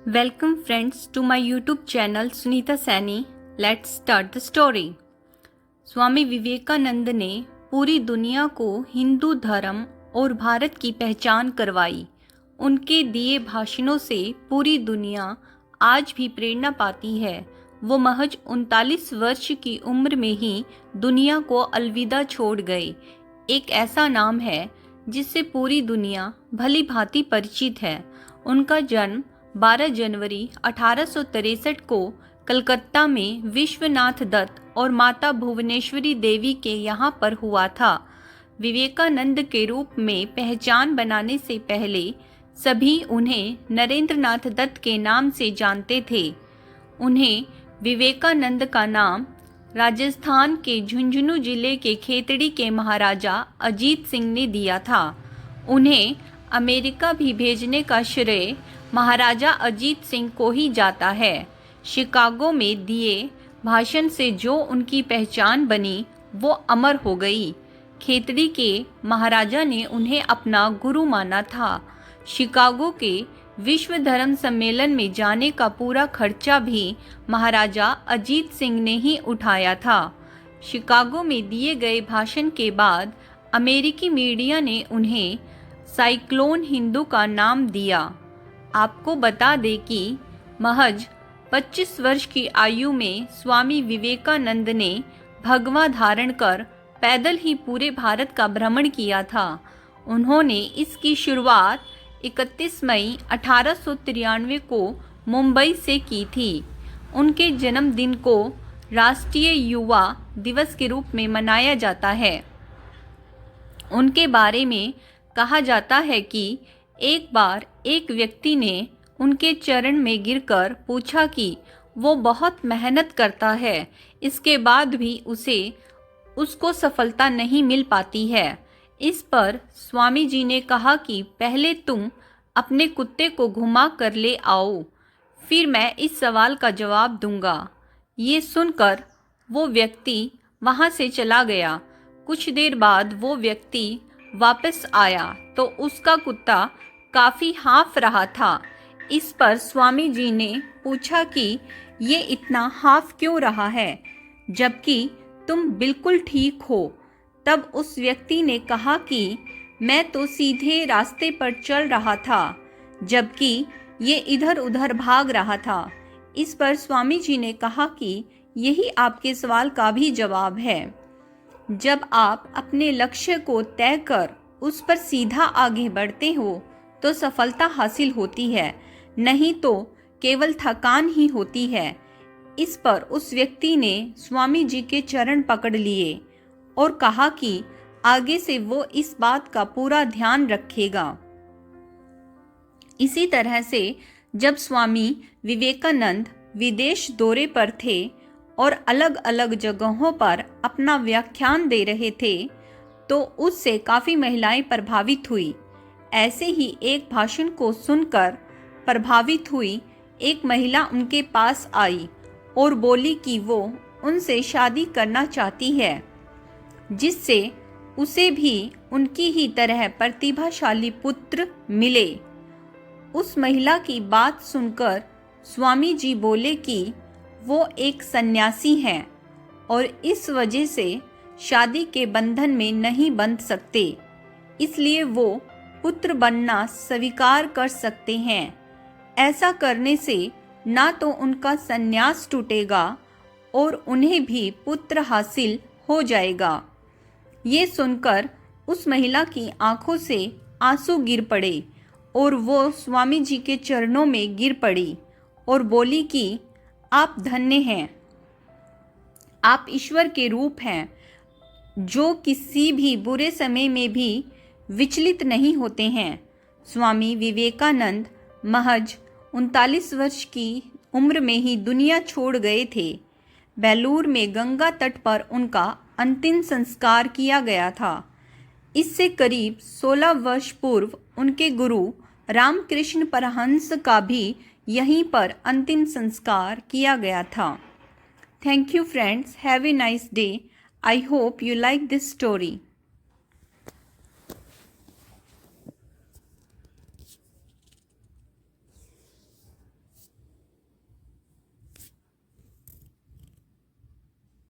Welcome friends to my YouTube channel Sunita Saini. Let's start the story. Swami Vivekananda ने पूरी दुनिया को हिंदू धर्म और भारत की पहचान करवाई। उनके दिए भाषणों से पूरी दुनिया आज भी प्रेरणा पाती है। वो महज 39 वर्ष की उम्र में ही दुनिया को अलविदा छोड़ गए। एक ऐसा नाम है जिससे पूरी दुनिया भली भांति परिचित है। उनका जन्म 12 जनवरी 1863 को कलकत्ता में विश्वनाथ दत्त और माता भुवनेश्वरी देवी के यहाँ पर हुआ था। विवेकानंद के रूप में पहचान बनाने से पहले सभी उन्हें नरेंद्रनाथ दत्त के नाम से जानते थे। उन्हें विवेकानंद का नाम राजस्थान के झुंझुनू जिले के खेतड़ी के महाराजा अजीत सिंह ने दिया था। उन्हें अमेरिका भी भेजने का श्रेय महाराजा अजीत सिंह को ही जाता है। शिकागो में दिए भाषण से जो उनकी पहचान बनी वो अमर हो गई। खेतड़ी के महाराजा ने उन्हें अपना गुरु माना था। शिकागो के विश्व धर्म सम्मेलन में जाने का पूरा खर्चा भी महाराजा अजीत सिंह ने ही उठाया था। शिकागो में दिए गए भाषण के बाद अमेरिकी मीडिया ने उन्हें साइक्लोन हिंदू का नाम दिया। आपको बता दें कि महज 25 वर्ष की आयु में स्वामी विवेकानंद ने भगवा धारण कर पैदल ही पूरे भारत का भ्रमण किया था। उन्होंने इसकी शुरुआत 31 मई 1893 को मुंबई से की थी। उनके जन्मदिन को राष्ट्रीय युवा दिवस के रूप में मनाया जाता है। उनके बारे में कहा जाता है कि एक बार एक व्यक्ति ने उनके चरण में गिरकर पूछा कि वो बहुत मेहनत करता है, इसके बाद भी उसको सफलता नहीं मिल पाती है। इस पर स्वामी जी ने कहा कि पहले तुम अपने कुत्ते को घुमा कर ले आओ, फिर मैं इस सवाल का जवाब दूंगा। ये सुनकर वो व्यक्ति वहाँ से चला गया। कुछ देर बाद वो व्यक्ति वापस आया तो उसका कुत्ता काफी हाँफ रहा था। इस पर स्वामी जी ने पूछा कि ये इतना हाँफ क्यों रहा है जबकि तुम बिल्कुल ठीक हो। तब उस व्यक्ति ने कहा कि मैं तो सीधे रास्ते पर चल रहा था जबकि ये इधर उधर भाग रहा था। इस पर स्वामी जी ने कहा कि यही आपके सवाल का भी जवाब है। जब आप अपने लक्ष्य को तय कर उस पर सीधा आगे बढ़ते हो तो सफलता हासिल होती है, नहीं तो केवल थकान ही होती है। इस पर उस व्यक्ति ने स्वामी जी के चरण पकड़ लिए और कहा कि आगे से वो इस बात का पूरा ध्यान रखेगा। इसी तरह से जब स्वामी विवेकानंद विदेश दौरे पर थे और अलग अलग जगहों पर अपना व्याख्यान दे रहे थे तो उससे काफ़ी महिलाएं प्रभावित हुई। ऐसे ही एक भाषण को सुनकर प्रभावित हुई एक महिला उनके पास आई और बोली कि वो उनसे शादी करना चाहती है, जिससे उसे भी उनकी ही तरह प्रतिभाशाली पुत्र मिले। उस महिला की बात सुनकर स्वामी जी बोले कि वो एक सन्यासी हैं और इस वजह से शादी के बंधन में नहीं बंध सकते, इसलिए वो पुत्र बनना स्वीकार कर सकते हैं। ऐसा करने से ना तो उनका संन्यास टूटेगा और उन्हें भी पुत्र हासिल हो जाएगा। ये सुनकर उस महिला की आंखों से आंसू गिर पड़े और वो स्वामी जी के चरणों में गिर पड़ी और बोली कि आप धन्य हैं, आप ईश्वर के रूप हैं जो किसी भी बुरे समय में भी विचलित नहीं होते हैं। स्वामी विवेकानंद महज 39 वर्ष की उम्र में ही दुनिया छोड़ गए थे। बेलूर में गंगा तट पर उनका अंतिम संस्कार किया गया था। इससे करीब 16 वर्ष पूर्व उनके गुरु रामकृष्ण परमहंस का भी यहीं पर अंतिम संस्कार किया गया था। Thank you friends, have a nice day. I hope you like this story.